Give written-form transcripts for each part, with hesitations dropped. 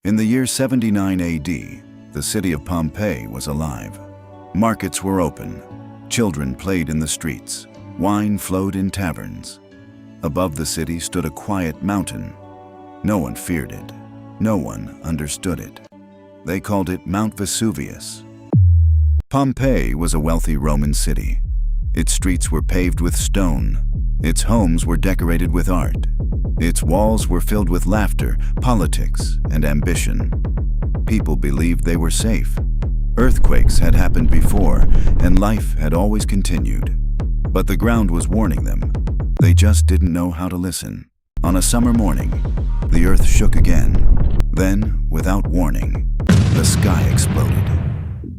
In the year 79 AD, the city of Pompeii was alive. Markets were open. Children played in the streets. Wine flowed in taverns. Above the city stood a quiet mountain. No one feared it. No one understood it. They called it Mount Vesuvius. Pompeii was a wealthy Roman city. Its streets were paved with stone. Its homes were decorated with art. Its walls were filled with laughter, politics, and ambition. People believed they were safe. Earthquakes had happened before, and life had always continued. But the ground was warning them. They just didn't know how to listen. On a summer morning, the earth shook again. Then, without warning, the sky exploded.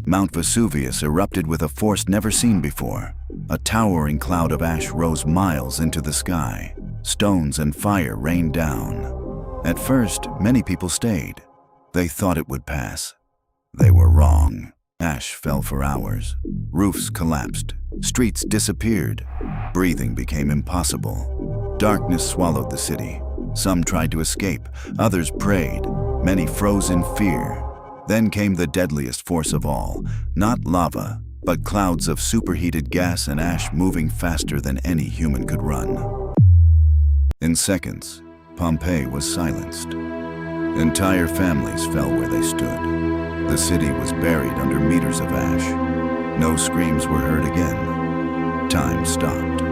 Mount Vesuvius erupted with a force never seen before. A towering cloud of ash rose miles into the sky. Stones and fire rained down. At first, many people stayed. They thought it would pass. They were wrong. Ash fell for hours. Roofs collapsed. Streets disappeared. Breathing became impossible. Darkness swallowed the city. Some tried to escape. Others prayed. Many froze in fear. Then came the deadliest force of all. Not lava, but clouds of superheated gas and ash moving faster than any human could run. In seconds, Pompeii was silenced. Entire families fell where they stood. The city was buried under meters of ash. No screams were heard again. Time stopped.